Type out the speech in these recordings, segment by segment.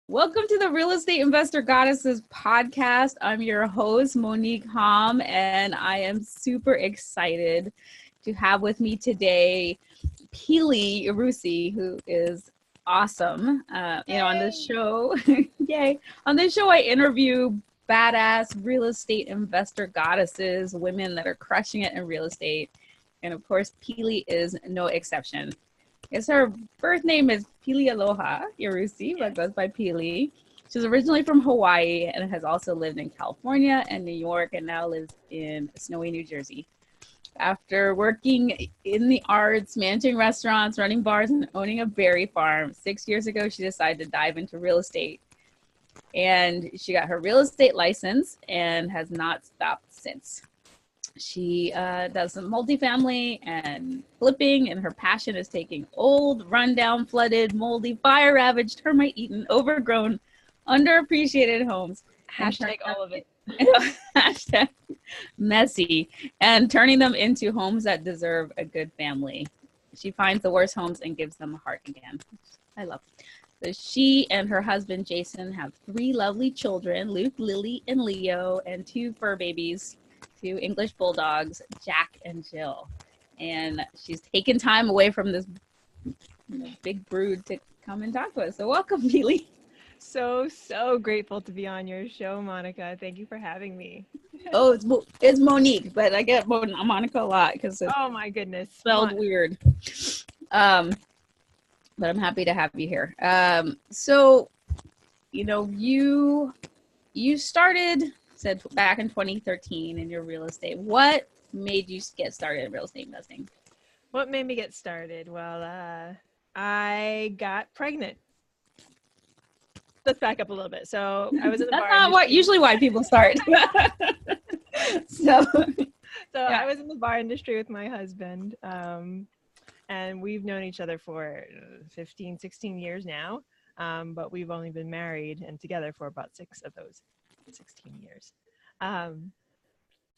Welcome to the Real Estate Investor Goddesses podcast. I'm your host, Monick Halm, and I am super excited to have with me today Pilialoha Yarusi, who is awesome. On this show, yay! On this show, I interview badass real estate investor goddesses, women that are crushing it in real estate. And of course, Pili is no exception. Yes, her birth name is Pilialoha Yarusi, but goes by Pili. She's originally from Hawaii and has also lived in California and New York and now lives in snowy New Jersey. After working in the arts, managing restaurants, running bars, and owning a berry farm, 6 years ago, she decided to dive into real estate. And she got her real estate license and has not stopped since. She does some multifamily and flipping, and her passion is taking old, rundown, flooded, moldy, fire-ravaged, termite-eaten, overgrown, underappreciated homes. Hashtag all of it. Hashtag messy, and turning them into homes that deserve a good family. She finds the worst homes and gives them a heart again. I love it. So she and her husband, Jason, have 3 lovely children, Luke, Lily, and Leo, and 2 fur babies, 2 English bulldogs, Jack and Jill. And she's taken time away from this big brood to come and talk to us. So welcome, Pili. So grateful to be on your show, Monica. Thank you for having me. Oh, it's Monique, but I get Monica a lot because it's my goodness, spelled weird. But I'm happy to have you here. So, you started, said back in 2013 in your real estate. What made you get started in real estate investing? What made me get started? Well, I got pregnant. Let's back up a little bit. So I was in the bar industry. That's not usually why people start. So I was in the bar industry with my husband, and we've known each other for 15, 16 years now, but we've only been married and together for about 6 of those 16 years.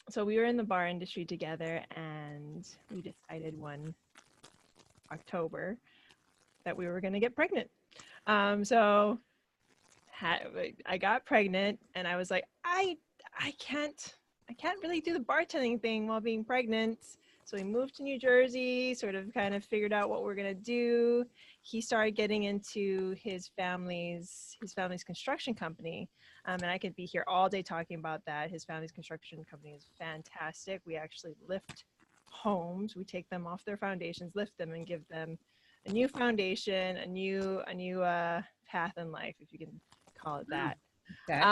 So we were in the bar industry together, and we decided one October that we were going to get pregnant. I got pregnant, and I was like, I can't really do the bartending thing while being pregnant. So we moved to New Jersey, sort of kind of figured out what we're going to do. He started getting into his family's construction company. And I could be here all day talking about that. His family's construction company is fantastic. We actually lift homes. We take them off their foundations, lift them, and give them a new foundation, a new path in life, if you can call it that. Okay.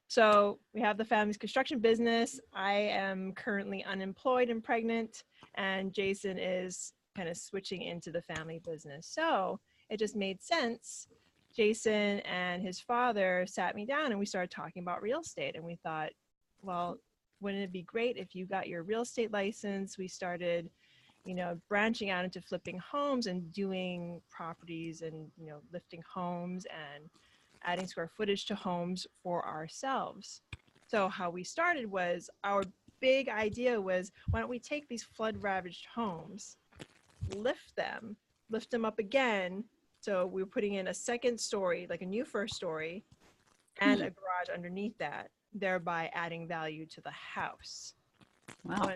So we have the family's construction business. I am currently unemployed and pregnant, and Jason is kind of switching into the family business. So it just made sense. Jason and his father sat me down and we started talking about real estate, and we thought, well, wouldn't it be great if you got your real estate license? We started, branching out into flipping homes and doing properties and, lifting homes and adding square footage to homes for ourselves. So how we started was, our big idea was, why don't we take these flood ravaged homes, lift them up again. So we were putting in a second story, like a new first story, and a garage underneath that, thereby adding value to the house. Wow.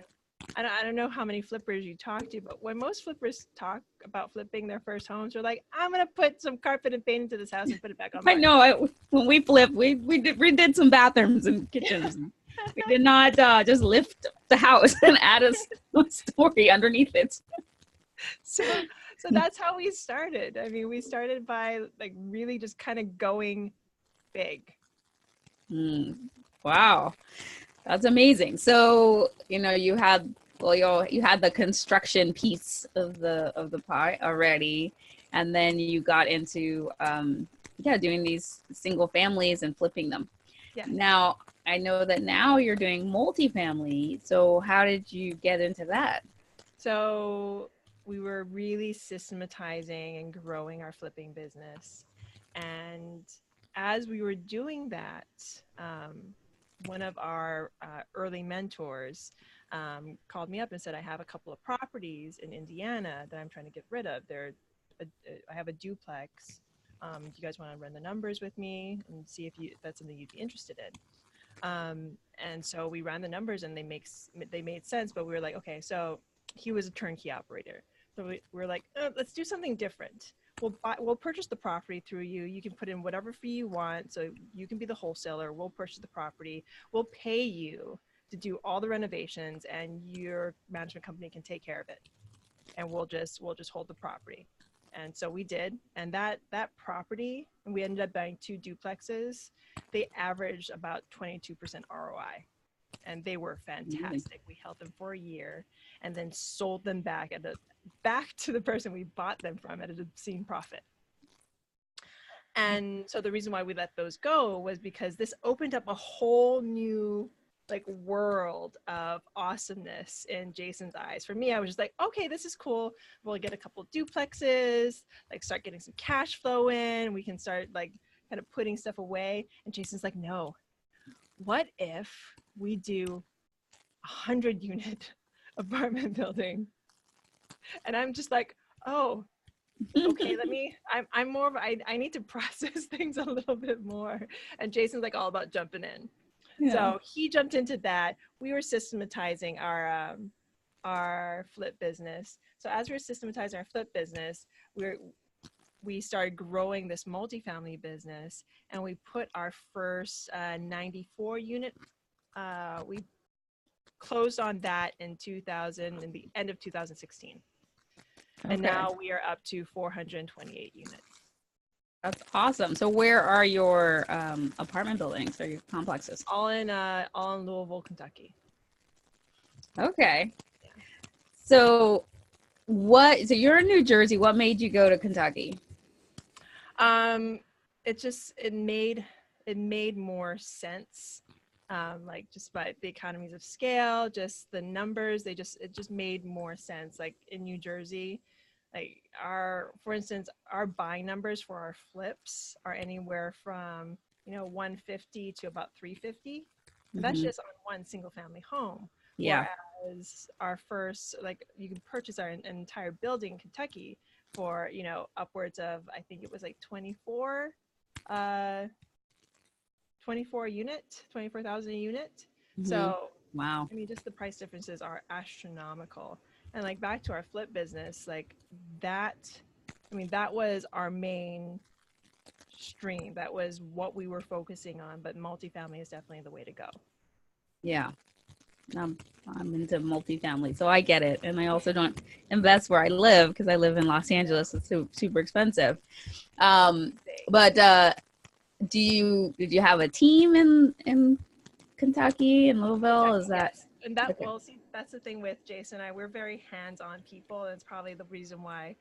I don't know how many flippers you talk to, but when most flippers talk about flipping their first homes, they're like, I'm going to put some carpet and paint into this house and put it back on. I know. When we flipped, we redid some bathrooms and kitchens. We did not just lift the house and add a story underneath it. So that's how we started. I mean, we started by really just kind of going big. Wow. That's amazing. So, you had the construction piece of the pie already, and then you got into doing these single families and flipping them. Yeah. Now, I know that now you're doing multifamily. So how did you get into that? So we were really systematizing and growing our flipping business. And as we were doing that, one of our early mentors called me up and said, I have a couple of properties in Indiana that I'm trying to get rid of. I have a duplex Do you guys want to run the numbers with me and see if that's something you'd be interested in? And so we ran the numbers and they made sense, but we were like, okay, so he was a turnkey operator. So we were like, let's do something different. We'll purchase the property through you. You can put in whatever fee you want. So you can be the wholesaler. We'll purchase the property. We'll pay you to do all the renovations, and your management company can take care of it. And we'll just hold the property. And so we did. And that property, and we ended up buying 2 duplexes. They averaged about 22% ROI. And they were fantastic. We held them for a year and then sold them back to the person we bought them from at an obscene profit. And so the reason why we let those go was because this opened up a whole new world of awesomeness in Jason's eyes. For me, I was just like, okay, this is cool. We'll get a couple duplexes, start getting some cash flow in. We can start kind of putting stuff away. And Jason's like, no, what if we do 100-unit apartment building? And I'm just like, oh, okay, I'm more of, I need to process things a little bit more. And Jason's all about jumping in. Yeah. So he jumped into that. We were systematizing our flip business. So as we were systematizing our flip business, we started growing this multifamily business, and we put our first 94 unit. We closed on that in the end of 2016. Okay. And now we are up to 428 units. That's awesome. So where are your apartment buildings or your complexes? All in Louisville, Kentucky. Okay. Yeah. So you're in New Jersey. What made you go to Kentucky? It made more sense. Just by the economies of scale, just the numbers, it just made more sense. In New Jersey, for instance, our buying numbers for our flips are anywhere from 150 to about 350. Mm-hmm. That's just on one single family home. Yeah. Whereas our first, you can purchase an entire building in Kentucky for upwards of, I think it was 24 a unit, 24,000 a unit. Mm-hmm. So wow, I mean, just the price differences are astronomical. And back to our flip business, that was our main stream. That was what we were focusing on, but multifamily is definitely the way to go. Yeah. I'm into multifamily, so I get it. And I also don't invest where I live because I live in Los Angeles. It's super expensive. But did you have a team in Kentucky and Louisville? Is that? Yes. And that, okay. Well, see, that's the thing with Jason and I. We're very hands-on people, and it's probably the reason why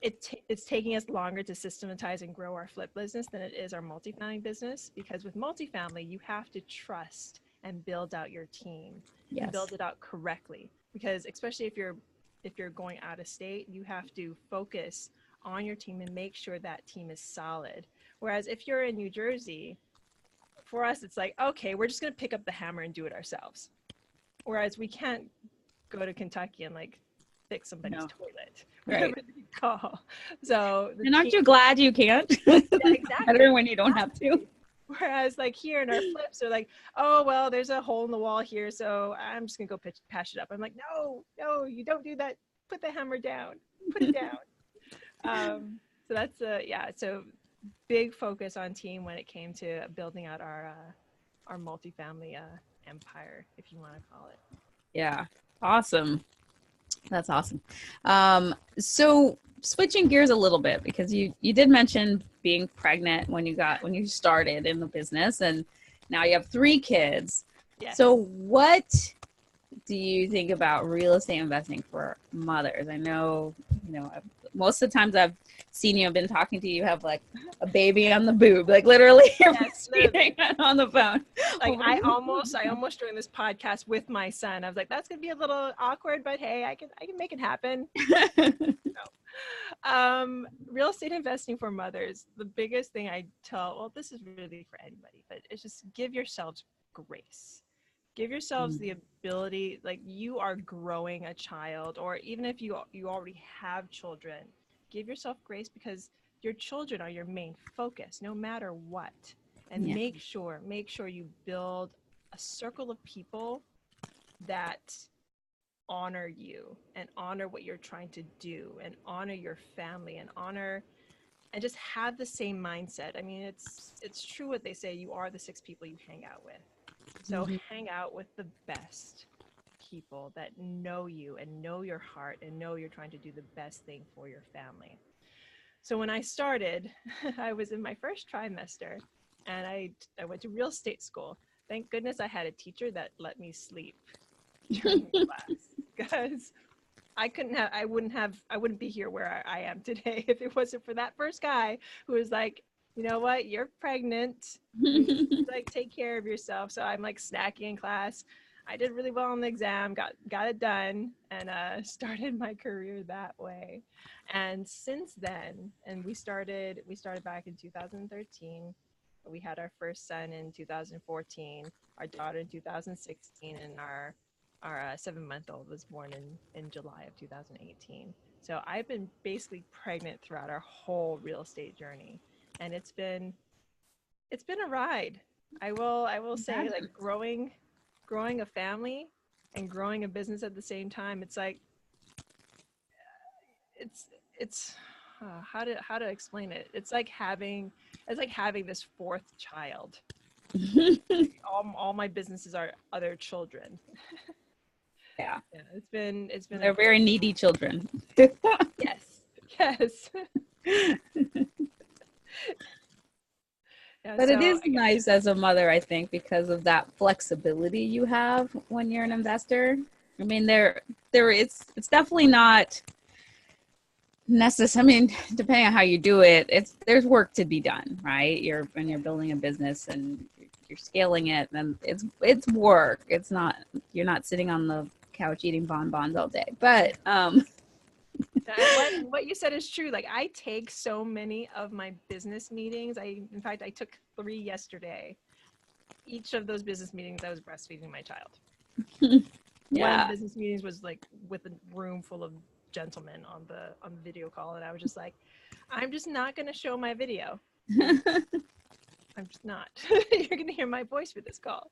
it's taking us longer to systematize and grow our flip business than it is our multifamily business. Because with multifamily, you have to trust and build out your team. Yes. And build it out correctly. Because especially if you're going out of state, you have to focus on your team and make sure that team is solid. Whereas if you're in New Jersey, for us, it's okay, we're just going to pick up the hammer and do it ourselves. Whereas we can't go to Kentucky and fix somebody's toilet. Right. You call. So and aren't you glad you can't? Yeah, exactly. Better when you don't have to. Whereas here in our flips, they're oh, well, there's a hole in the wall here, so I'm just going to go patch it up. I'm no, you don't do that. Put the hammer down. Put it down. So that's so big focus on team when it came to building out our multifamily empire, if you want to call it. Yeah, awesome. That's awesome. So switching gears a little bit, because you did mention being pregnant when you started in the business, and now you have 3 kids. Yes. So what do you think about real estate investing for mothers? I know, most of the times I've seen you, I've been talking to you, have a baby on the boob, literally, yes, literally. On the phone. I almost joined this podcast with my son. I was that's gonna be a little awkward, but hey, I can make it happen. Real estate investing for mothers. The biggest thing I tell, this is really for anybody, but it's just give yourselves grace. Give yourselves the ability, you are growing a child, or even if you already have children, give yourself grace, because your children are your main focus no matter what. And Yeah. make sure you build a circle of people that honor you and honor what you're trying to do and honor your family and honor and just have the same mindset. I mean, it's true what they say, you are the 6 people you hang out with. So hang out with the best people that know you and know your heart and know you're trying to do the best thing for your family. So when I started, I was in my first trimester, and I went to real estate school. Thank goodness I had a teacher that let me sleep during class, because I wouldn't be here where I am today if it wasn't for that first guy who was like, you know what, you're pregnant, you need to like take care of yourself. So I'm like snacking in class. I did really well on the exam, got it done, and started my career that way. And since then, and we started back in 2013. We had our first son in 2014, our daughter in 2016, and our 7-month-old was born in July of 2018. So I've been basically pregnant throughout our whole real estate journey, and it's been a ride. I will say, like, growing a family and growing a business at the same time. It's like it's how to explain it. It's like having this 4th child. all my businesses are other children. Yeah. It's been They're very needy children. Yes. But it is nice as a mother, I think, because of that flexibility you have when you're an investor. I mean, it's definitely not necessary. I mean, depending on how you do it, there's work to be done, right? When you're building a business and you're scaling it, and it's work. It's not, you're not sitting on the couch eating bonbons all day. But what you said is true. Like, I take so many of my business meetings. In fact, I took 3 yesterday. Each of those business meetings, I was breastfeeding my child. Yeah. One of the business meetings was like with a room full of gentlemen on the video call, and I was just like, I'm just not going to show my video. I'm just not. You're going to hear my voice for this call.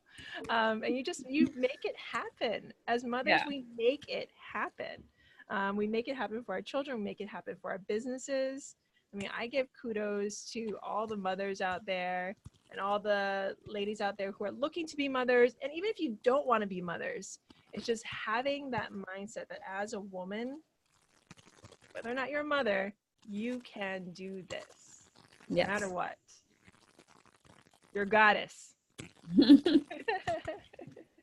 And you make it happen. As mothers, we make it happen. We make it happen for our children. We make it happen for our businesses. I mean, I give kudos to all the mothers out there and all the ladies out there who are looking to be mothers. And even if you don't want to be mothers, it's just having that mindset that as a woman, whether or not you're a mother, you can do this, no matter what. You're a goddess.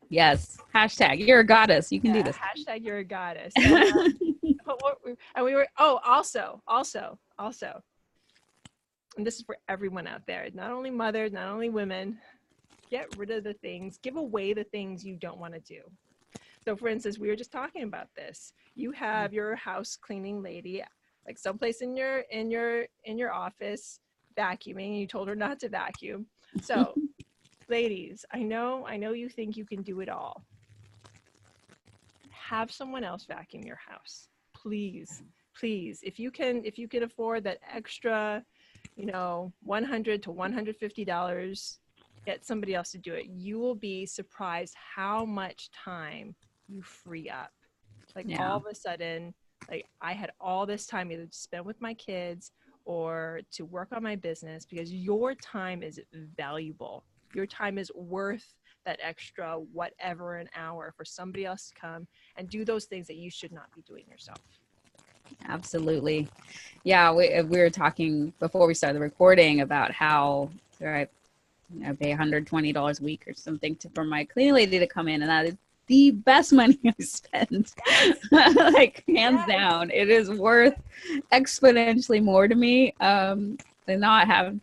Yes. Hashtag, you're a goddess. You can do this. Hashtag, you're a goddess. And we were, also, and this is for everyone out there, not only mothers, not only women, get rid of the things, give away the things you don't want to do. So for instance, we were just talking about this. You have your house cleaning lady, like someplace in your office vacuuming, and you told her not to vacuum. So ladies, I know you think you can do it all. Have someone else vacuum your house. Please. If you can afford that extra, $100 to $150, get somebody else to do it. You will be surprised how much time you free up. All of a sudden, like, I had all this time either to spend with my kids or to work on my business, because your time is valuable. Your time is worth that extra whatever an hour for somebody else to come and do those things that you should not be doing yourself. Absolutely. Yeah, we were talking before we started the recording about how I pay $120 a week or something for my cleaning lady to come in, and that is the best money I spend. Like, hands down, it is worth exponentially more to me than not having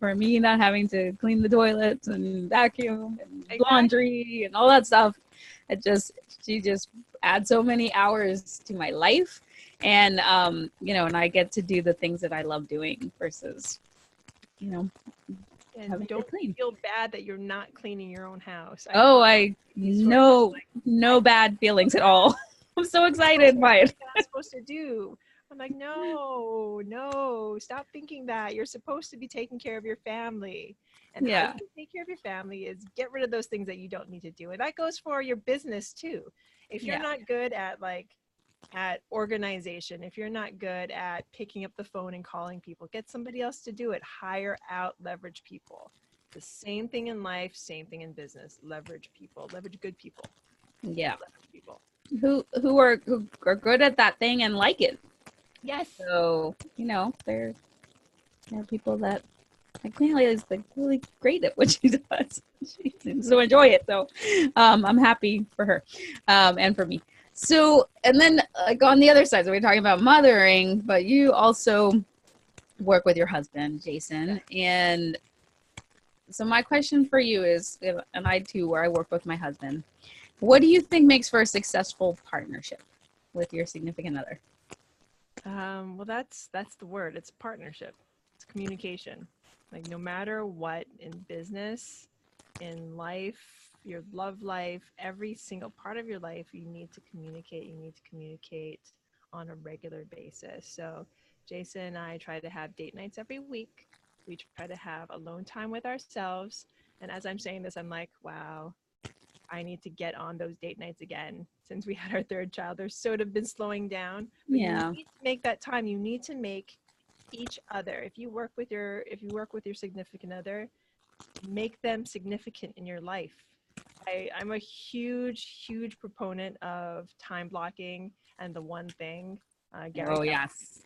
to clean the toilets and vacuum and laundry and all that stuff. She just adds so many hours to my life, and and I get to do the things that I love doing versus and don't feel bad that you're not cleaning your own house. No bad feelings at all. I'm so excited by it. What you're not supposed to do. I'm like, no, stop thinking that. You're supposed to be taking care of your family. And how you Yeah. can take care of your family is get rid of those things that you don't need to do. And that goes for your business too. If you're Yeah. not good at organization, if you're not good at picking up the phone and calling people, get somebody else to do it. Hire out, leverage people. The same thing in life, same thing in business. Leverage people, leverage good people. Yeah. Leverage people. Who are good at that thing and like it. Yes. So, there are people that like Clearly is like really great at what she does. She seems to enjoy it. So I'm happy for her and for me. So, and then like on the other side, so we're talking about mothering, but you also work with your husband, Jason. And so my question for you is, and I too, where I work with my husband, what do you think makes for a successful partnership with your significant other? Well, that's the word. It's partnership. It's communication. Like no matter what in business, in life, your love life, every single part of your life, you need to communicate. You need to communicate on a regular basis. So Jason and I try to have date nights every week. We try to have alone time with ourselves. And as I'm saying this, I'm like, wow, I need to get on those date nights again. Since we had our third child, they're sort of been slowing down. But Yeah. you need to make that time. You need to make each other. If you work with your significant other, make them significant in your life. I'm a huge proponent of time blocking and the one thing. Gary Oh, Keller, yes.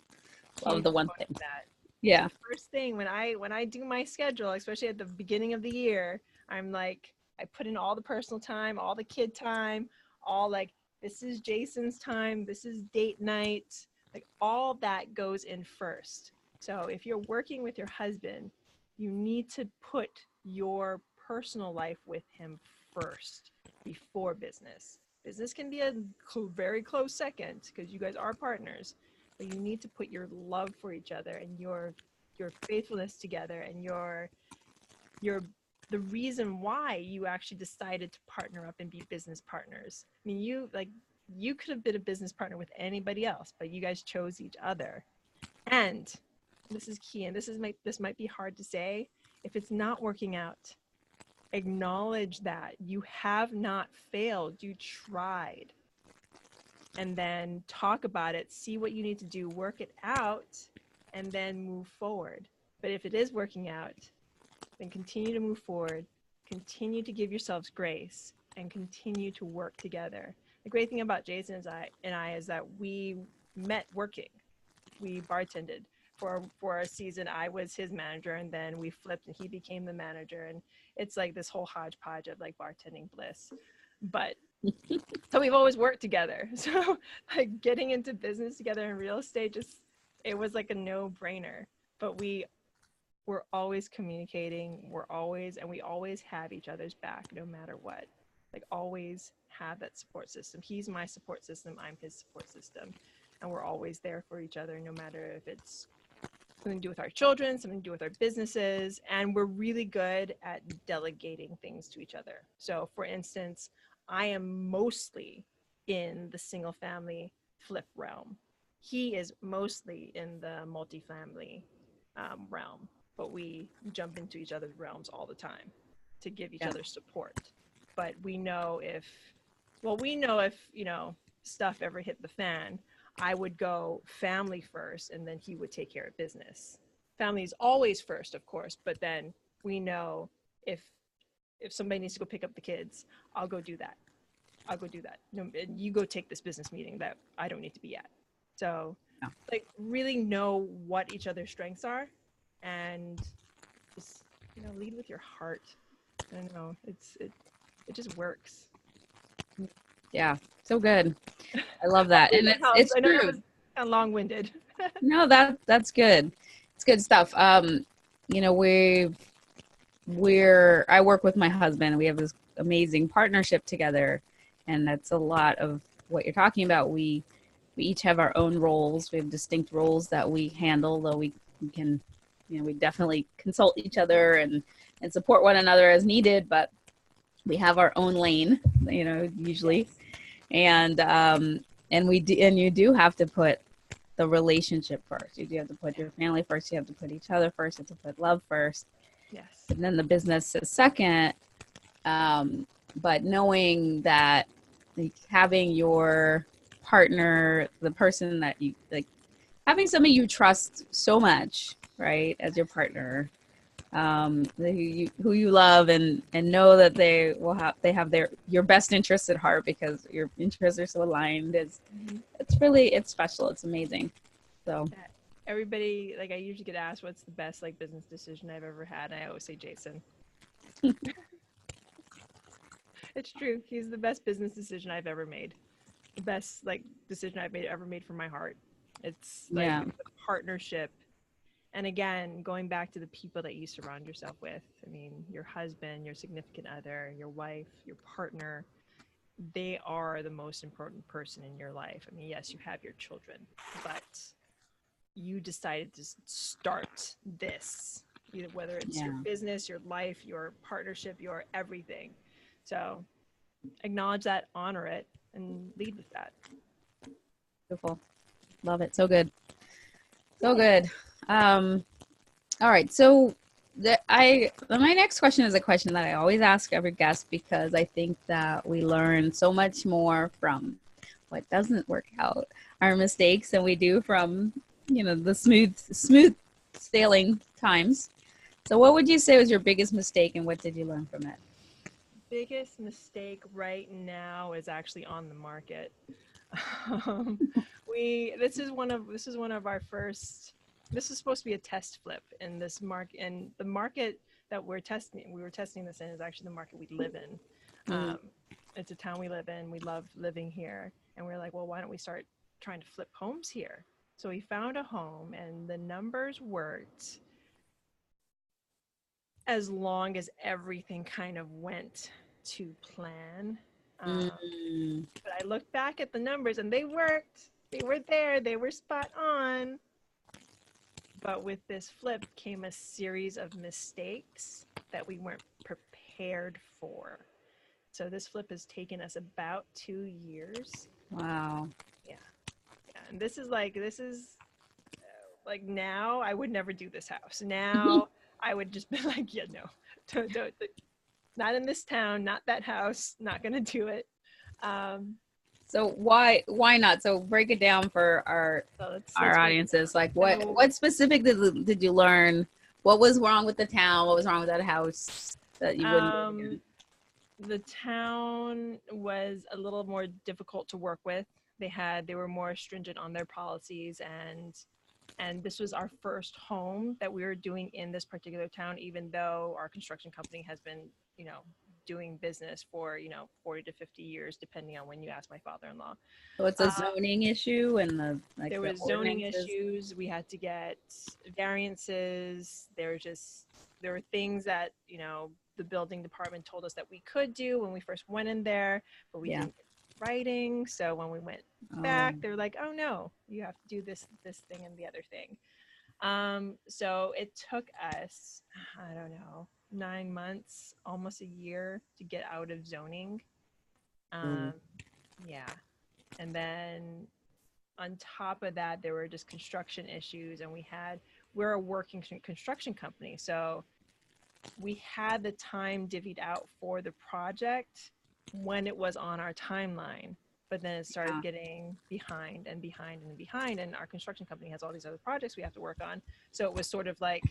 Love huge the one proponent thing. of that. Yeah. So first thing when I do my schedule, especially at the beginning of the year, I'm like, I put in all the personal time, all the kid time, all like, this is Jason's time, this is date night, like all that goes in first. So if you're working with your husband, you need to put your personal life with him first before business. Business can be a very close second because you guys are partners, but you need to put your love for each other and your faithfulness together and your the reason why you actually decided to partner up and be business partners. I mean, you could have been a business partner with anybody else, but you guys chose each other. And this is key, and this might be hard to say. If it's not working out, acknowledge that you have not failed. You tried. And then talk about it, see what you need to do, work it out, and then move forward. But if it is working out, then continue to move forward, continue to give yourselves grace, and continue to work together. The great thing about Jason and I is that we met working. We bartended for a season. I was his manager, and then we flipped, and he became the manager. And it's like this whole hodgepodge of like bartending bliss. But so we've always worked together. So like getting into business together in real estate, it was like a no-brainer. But we're always communicating. We always have each other's back no matter what. Like always have that support system. He's my support system. I'm his support system. And we're always there for each other, no matter if it's something to do with our children, something to do with our businesses. And we're really good at delegating things to each other. So for instance, I am mostly in the single family flip realm. He is mostly in the multifamily realm, but we jump into each other's realms all the time to give each other support. But we know if stuff ever hit the fan, I would go family first, and then he would take care of business. Family is always first, of course, but then we know if somebody needs to go pick up the kids, I'll go do that. No, you go take this business meeting that I don't need to be at. So, like, really know what each other's strengths are, and just lead with your heart. I don't know. It just works. Yeah. So good. I love that. And it's I know true. that was kind of long-winded. No, that's good. It's good stuff. I work with my husband. We have this amazing partnership together, and that's a lot of what you're talking about. We each have our own roles. We have distinct roles that we handle, though we can, we definitely consult each other and support one another as needed, but we have our own lane, usually. And you do have to put the relationship first. You have to put your family first. You have to put each other first. You have to put love first. Yes. And then the business is second. But knowing that, like, having your partner, the person that you like, having somebody you trust so much, right, as your partner, who you love, and know that they have your best interests at heart because your interests are so aligned. It's special. It's amazing. So everybody, like, I usually get asked what's the best like business decision I've ever had, and I always say Jason. It's true. He's the best business decision I've ever made. The best like decision I've ever made from my heart. It's like the partnership. And again, going back to the people that you surround yourself with. I mean, your husband, your significant other, your wife, your partner, they are the most important person in your life. I mean, yes, you have your children, but you decided to start this, whether it's your business, your life, your partnership, your everything. So acknowledge that, honor it, and lead with that. Beautiful. Love it. So good. So good. All right. So my next question is a question that I always ask every guest, because I think that we learn so much more from what doesn't work out, our mistakes, than we do from, the smooth sailing times. So what would you say was your biggest mistake, and what did you learn from it? Biggest mistake right now is actually on the market. This is one of our first. This is supposed to be a test flip in this market, and the market that we were testing this in is actually the market we live in. It's a town we live in. We love living here, and we're like, well, why don't we start trying to flip homes here? So we found a home, and the numbers worked as long as everything kind of went to plan. But I looked back at the numbers, and they worked. They were there. They were spot on. But with this flip came a series of mistakes that we weren't prepared for. So this flip has taken us about 2 years. Wow. Yeah. And this is like now I would never do this house. Now I would just be like, yeah, no, don't, not in this town, not that house, not gonna do it. So why not? So break it down for our audiences. Like what specific did you learn? What was wrong with the town? What was wrong with that house that you wouldn't do again? The town was a little more difficult to work with. They were more stringent on their policies, and this was our first home that we were doing in this particular town, even though our construction company has been, doing business for 40 to 50 years, depending on when you ask my father-in-law. So it's a zoning issue, and there was zoning issues. We had to get variances. There were things that the building department told us that we could do when we first went in there, but we didn't get writing. So when we went back, they were like, oh no, you have to do this thing and the other thing. So it took us, I don't know, 9 months, almost a year to get out of zoning. Yeah. And then on top of that, there were just construction issues, and we're a working construction company. So we had the time divvied out for the project when it was on our timeline, but then it started getting behind and behind and behind. And our construction company has all these other projects we have to work on. So it was sort of like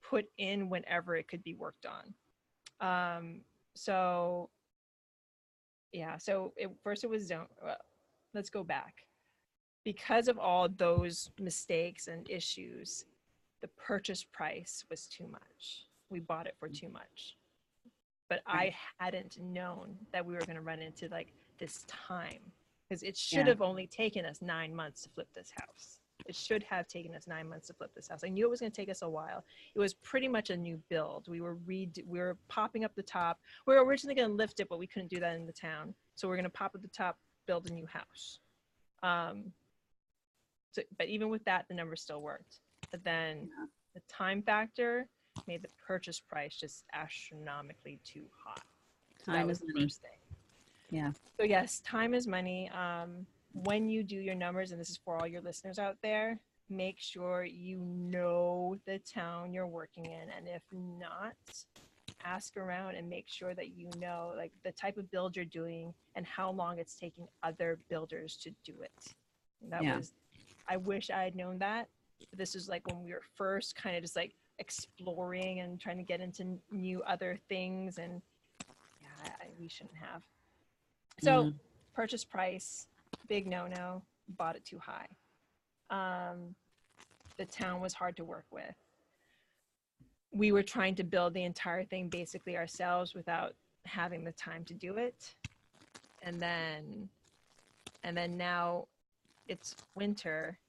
put in whenever it could be worked on. So first it was zone. Well, let's go back. Because of all those mistakes and issues, the purchase price was too much. We bought it for too much. But I hadn't known that we were going to run into like this time, because it should have only taken us 9 months to flip this house. It should have taken us 9 months to flip this house. I knew it was going to take us a while. It was pretty much a new build. We were popping up the top. We were originally going to lift it, but we couldn't do that in the town. So we're going to pop up the top, build a new house. But even with that, the numbers still worked. But then the time factor made the purchase price just astronomically too high. So time is money. Yeah. So yes, time is money. when you do your numbers, and this is for all your listeners out there, make sure you know the town you're working in. And if not, ask around and make sure that you know like the type of build you're doing and how long it's taking other builders to do it. And that was, I wish I had known that. This is like when we were first kind of just like exploring and trying to get into new other things, and yeah, we shouldn't have. So purchase price, big no-no, bought it too high. The town was hard to work with. We were trying to build the entire thing basically ourselves without having the time to do it. And then now it's winter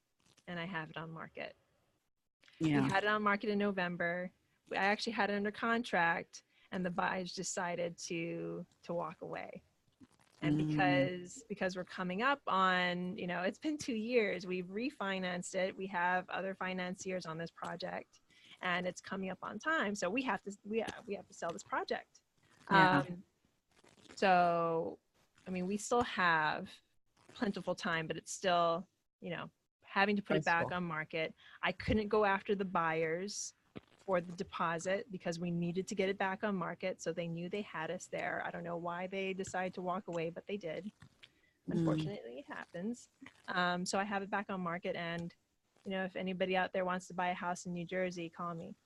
and I have it on market. Yeah. We had it on market in November. I actually had it under contract, and the buyers decided to walk away. And because we're coming up on, you know, it's been 2 years, we've refinanced it. We have other financiers on this project, and it's coming up on time. So we have to sell this project. Yeah. So, I mean, we still have plentiful time, but it's still, you know, having to put it back on market. I couldn't go after the buyers for the deposit because we needed to get it back on market. So they knew they had us there. I don't know why they decided to walk away, but they did. Unfortunately, it happens. So I have it back on market, and you know, if anybody out there wants to buy a house in New Jersey, call me.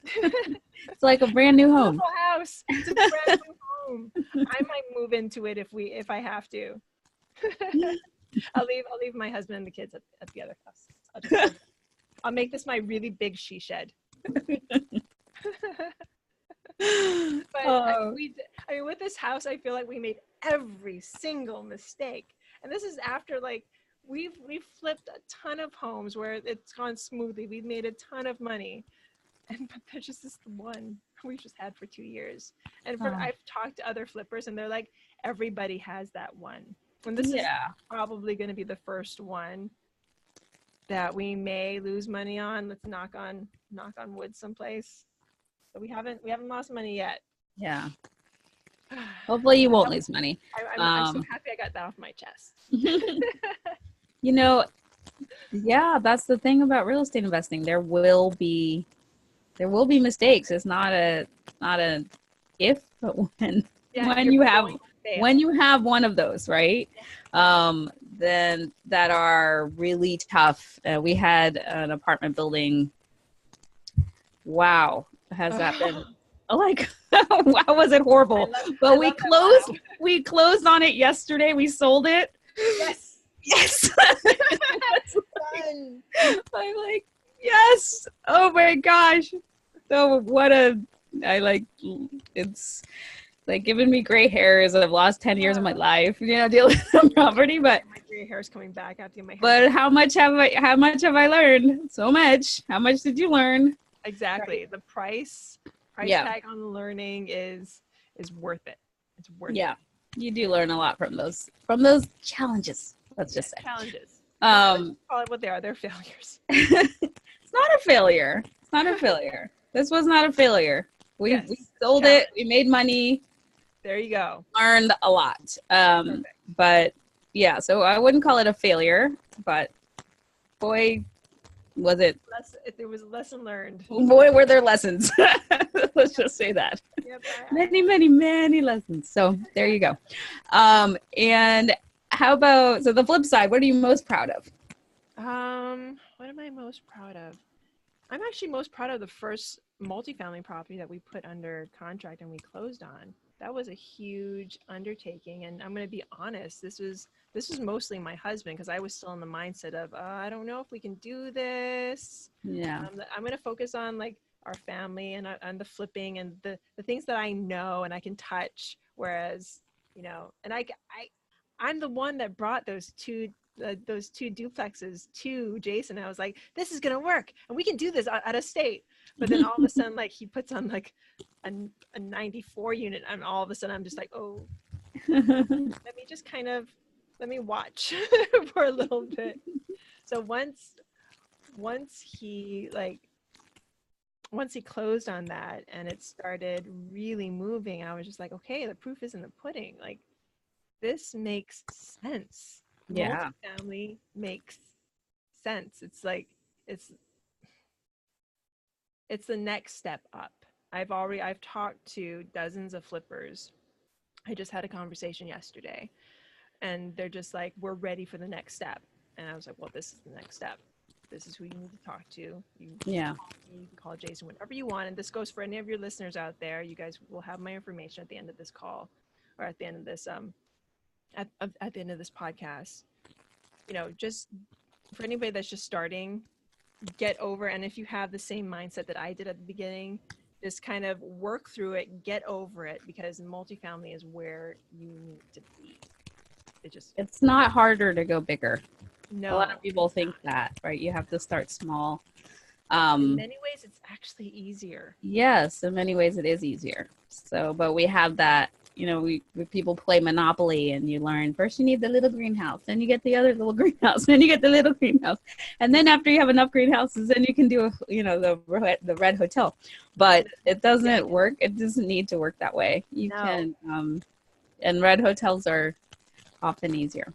It's like a brand new home. Beautiful house. It's a brand new home. I might move into it if I have to. I'll leave my husband and the kids at the other house. I'll make this my really big she shed. But I mean, with this house, I feel like we made every single mistake, and this is after like we've flipped a ton of homes where it's gone smoothly. We've made a ton of money, but there's just this one we've just had for 2 years. And I've talked to other flippers, and they're like, everybody has that one. And this is probably going to be the first one that we may lose money on. Let's knock on wood someplace. But we haven't lost money yet. Yeah. Hopefully you won't lose money. I'm so happy I got that off my chest. You know, yeah, that's the thing about real estate investing. There will be mistakes. It's not a if, but when you have one of those, right? Then that are really tough. We had an apartment building. Wow. Has that been like, wow, was it horrible? But we closed on it yesterday. We sold it. Yes. I'm like, yes. Oh my gosh. So it's like giving me gray hairs. I've lost 10 years of my life, you know, dealing with property, but my gray hair is coming back after my hair. But how much have I learned? So much. How much did you learn? Exactly. Right. The price tag on the learning is worth it. It's worth it. Yeah. You do learn a lot from those challenges. Let's just say challenges. Call it what they are. They're failures. It's not a failure. This was not a failure. We sold it. We made money. There you go. Learned a lot. But yeah, so I wouldn't call it a failure, but boy, was it. There was a lesson learned. Boy, were there lessons. Let's just say that. Yep, many lessons. So there you go. And how about, so the flip side, what are you most proud of? What am I most proud of? I'm actually most proud of the first multifamily property that we put under contract and we closed on. That was a huge undertaking, and I'm going to be honest, this was mostly my husband, because I was still in the mindset of I don't know if we can do this. Yeah. I'm going to focus on like our family and the flipping and the things that I know and I can touch, whereas, you know, and I'm the one that brought those two duplexes to Jason. I was like, this is gonna work and we can do this out of state. But then all of a sudden, like, he puts on like a 94 unit, and all of a sudden I'm just like, oh, let me watch for a little bit. So once he closed on that and it started really moving, I was just like, okay, the proof is in the pudding. Like, this makes sense. Yeah. Multifamily makes sense. It's like it's it's the next step up. I've talked to dozens of flippers. I just had a conversation yesterday, and they're just like, we're ready for the next step. And I was like, well, this is the next step. This is who you need to talk to. Yeah. You can call Jason whenever you want. And this goes for any of your listeners out there. You guys will have my information at the end of this call, or at the end of this at the end of this podcast. Just for anybody that's just starting, get over. And if you have the same mindset that I did at the beginning, just kind of work through it, get over it, because multifamily is where you need to be. It's not harder to go bigger. No, A lot of people think that, right? You have to start small. In many ways, it's actually easier. Yes, in many ways it is easier. So, but we have that, we people play Monopoly and you learn first you need the little greenhouse, then you get the other little greenhouse, then you get the little greenhouse. And then after you have enough greenhouses, then you can do, the red hotel. But it doesn't work. It doesn't need to work that way. You can, and red hotels are often easier.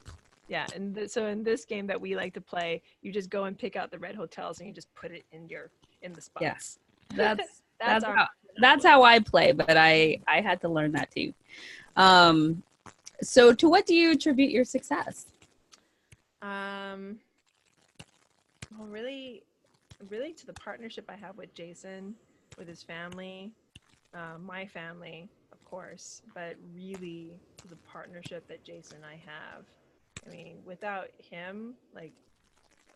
Yeah, and so in this game that we like to play, you just go and pick out the red hotels and you just put it in the spots. Yes, that's how I play, but I had to learn that too. So to what do you attribute your success? Well, really to the partnership I have with Jason, with his family, my family, of course, but really to the partnership that Jason and I have. I mean, without him,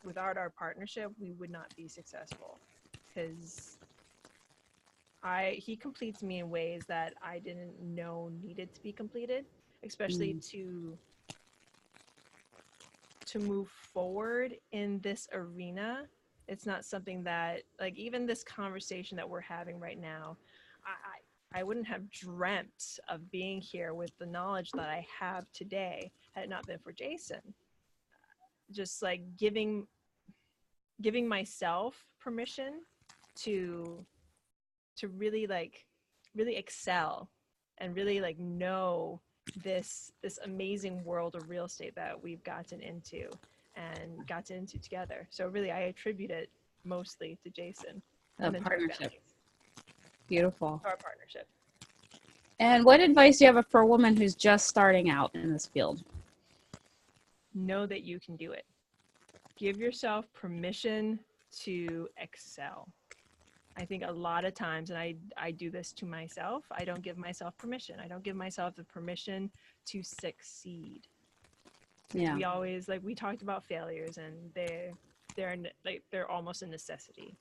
without our partnership, we would not be successful, because he completes me in ways that I didn't know needed to be completed, especially to move forward in this arena. It's not something that, even this conversation that we're having right now, I wouldn't have dreamt of being here with the knowledge that I have today had it not been for Jason. Just giving myself permission to really really excel and really know this amazing world of real estate that we've gotten into together. So really I attribute it mostly to Jason and then Partnership. Beautiful. our partnership. And what advice do you have for a woman who's just starting out in this field? Know that you can do it. Give yourself permission to excel. I think a lot of times, and I do this to myself, I don't give myself permission. I don't give myself the permission to succeed. Yeah. We always, we talked about failures, and they're almost a necessity.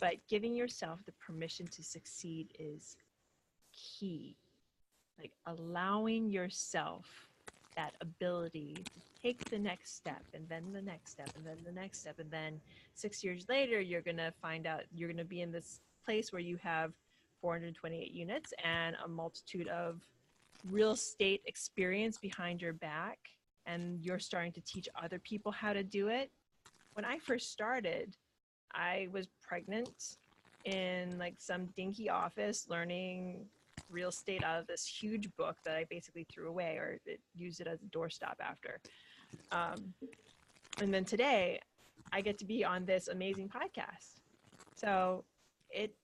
But giving yourself the permission to succeed is key. Allowing yourself that ability to take the next step, and then the next step, and then the next step, and then 6 years later you're going to find out you're going to be in this place where you have 428 units and a multitude of real estate experience behind your back, and you're starting to teach other people how to do it. When I first started, I was pregnant in some dinky office learning real estate out of this huge book that I basically threw away, or used it as a doorstop after. And then today I get to be on this amazing podcast. So it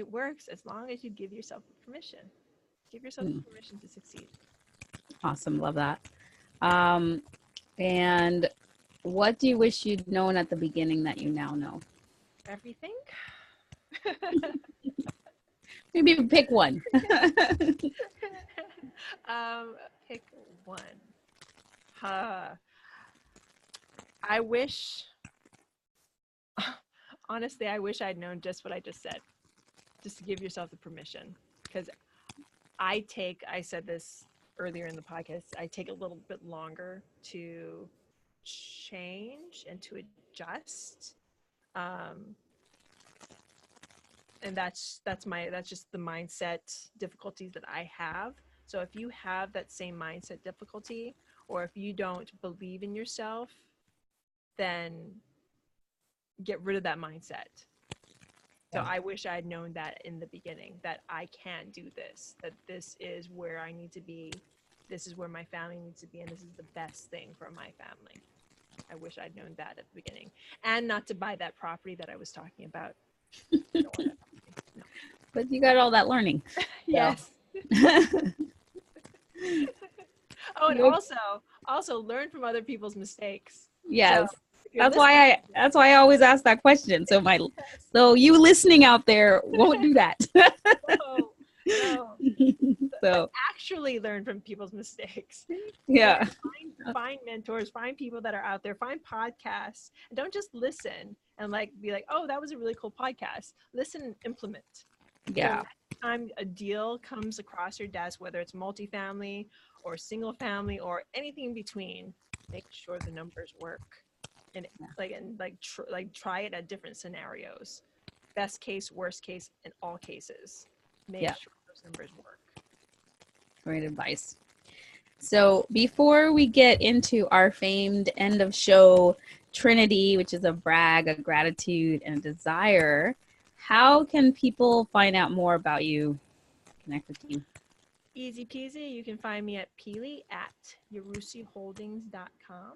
works as long as you give yourself permission. Give yourself permission to succeed. Awesome. Love that. And what do you wish you'd known at the beginning that you now know? Everything. Maybe pick one. Pick one. I wish, honestly, I wish I'd known just what I just said, just to give yourself the permission. Because I said this earlier in the podcast, I take a little bit longer to change and to adjust. And that's just the mindset difficulties that I have. So if you have that same mindset difficulty, or if you don't believe in yourself, then get rid of that mindset. So I wish I had known that in the beginning, that I can do this, that this is where I need to be this is where my family needs to be, and this is the best thing for my family. I wish I'd known that at the beginning, and not to buy that property that I was talking about. I don't want that property. No. But you got all that learning. Yes. Oh, and also learn from other people's mistakes. Yes. So That's why I always ask that question. So you listening out there won't do that. no. So Actually learn from people's mistakes. yeah. Find mentors, find people that are out there, find podcasts, and don't just listen and like be like, oh, that was a really cool podcast. Listen and implement. Yeah. So next time a deal comes across your desk, whether it's multifamily or single family or anything in between, make sure the numbers work. And try it at different scenarios. Best case, worst case, in all cases. Make sure those numbers work. Great advice. So before we get into our famed end of show Trinity, which is a brag, a gratitude, and a desire, how can people find out more about you, connect with you? Easy peasy. You can find me at Yarusiholdings.com.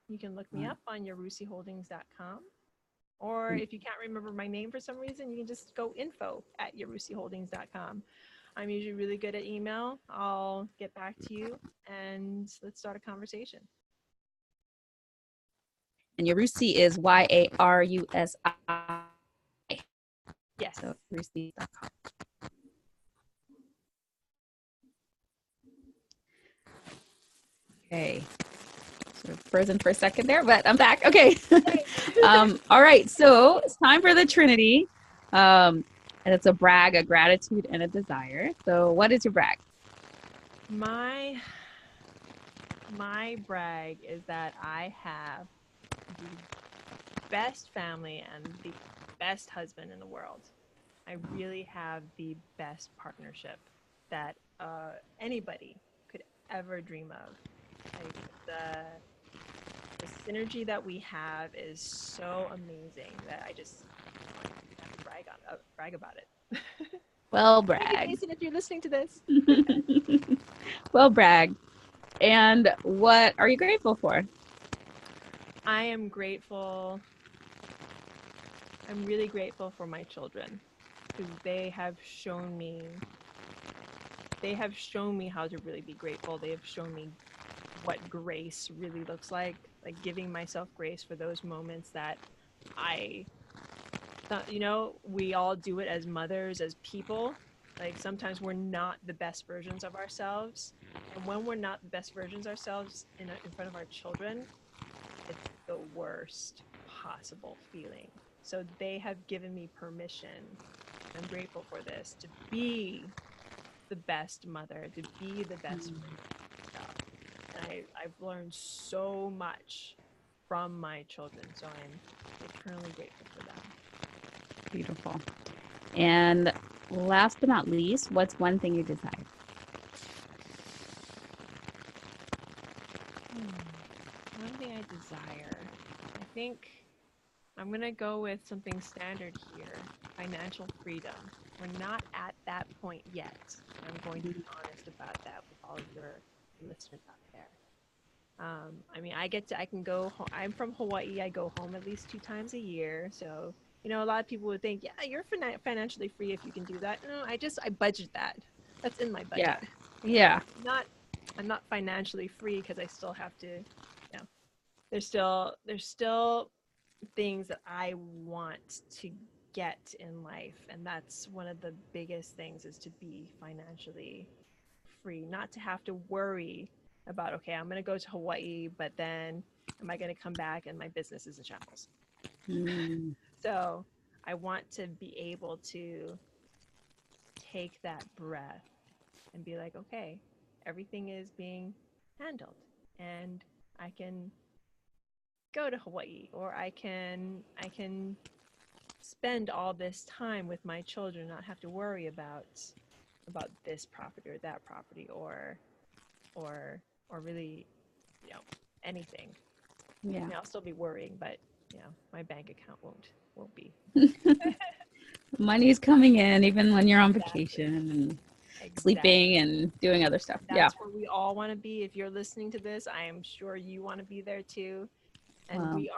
You can look me up on yarusiholdings.com. Or if you can't remember my name for some reason, you can just go info@yarusiholdings.com. I'm usually really good at email. I'll get back to you and let's start a conversation. And Yarusi is Yarusi. Yes. So Yarusi.com. Okay. Sort of frozen for a second there, but I'm back. Okay. All right. So it's time for the Trinity. And it's a brag, a gratitude, and a desire. So what is your brag? My brag is that I have the best family and the best husband in the world. I really have the best partnership that anybody could ever dream of. Like the synergy that we have is so amazing that I just have to brag about it. Well bragged. Jason, if you're listening to this. Well bragged. And what are you grateful for? I am grateful. I'm really grateful for my children because they have shown me how to really be grateful. They have shown me what grace really looks like giving myself grace for those moments that I thought, we all do it as mothers, as people. Like sometimes we're not the best versions of ourselves. And when we're not the best versions of ourselves in front of our children, it's the worst possible feeling. So they have given me permission. I'm grateful for this, to be the best mother, to be the best stuff. And I've learned so much from my children, so I'm eternally grateful for them. Beautiful. And last but not least, what's one thing you desire? One thing I desire, I think I'm going to go with something standard here, financial freedom. We're not at that point yet. I'm going to be honest about that with all of your listeners out there. I'm from Hawaii. I go home at least 2 times a year. So, a lot of people would think, yeah, you're financially free if you can do that. No, I budget that. That's in my budget. Yeah. I'm not financially free because I still have to, there's still things that I want to get in life. And that's one of the biggest things, is to be financially free, not to have to worry about, okay, I'm going to go to Hawaii, but then am I going to come back and my business is in shambles? So I want to be able to take that breath and be like, okay, everything is being handled and I can go to Hawaii, or I can spend all this time with my children, not have to worry about this property or that property or really, anything. Yeah. I'll still be worrying, but my bank account won't be. Money's coming in even when you're on vacation. And sleeping and doing other stuff. That's where we all want to be. If you're listening to this, I am sure you want to be there too. And Wow. we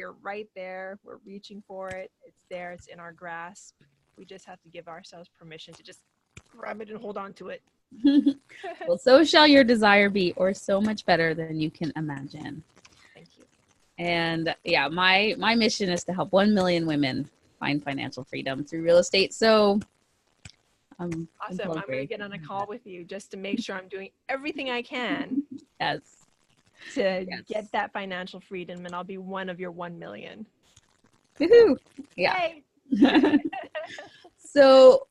are right there. We're reaching for it. It's there. It's in our grasp. We just have to give ourselves permission to just grab it and hold on to it. Well, so shall your desire be, or so much better than you can imagine. Thank you. And yeah, my mission is to help 1 million women find financial freedom through real estate. So awesome. I'm going to get on a call with you just to make sure I'm doing everything I can. Yes. To get that financial freedom, and I'll be one of your 1 million. Woohoo! Yeah. So,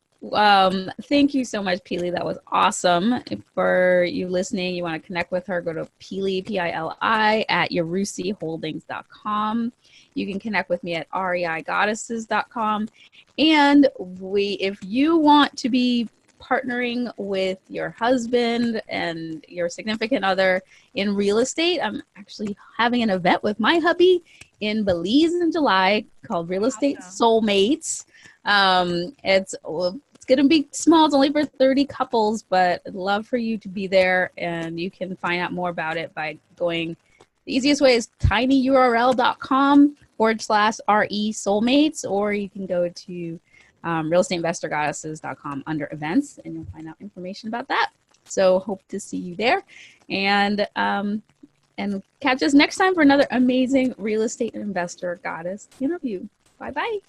thank you so much, Pili. That was awesome. For you listening, you want to connect with her, go to Pili, Pili, at yarusiholdings.com. You can connect with me at reigoddesses.com. And if you want to be partnering with your husband and your significant other in real estate, I'm actually having an event with my hubby in Belize in July called Real Estate Soulmates. It's going to be small. It's only for 30 couples, but I'd love for you to be there, and you can find out more about it by going. The easiest way is tinyurl.com/RE Soulmates, or you can go to realestateinvestorgoddesses.com under events, and you'll find out information about that. So hope to see you there, and catch us next time for another amazing real estate investor goddess interview. Bye bye.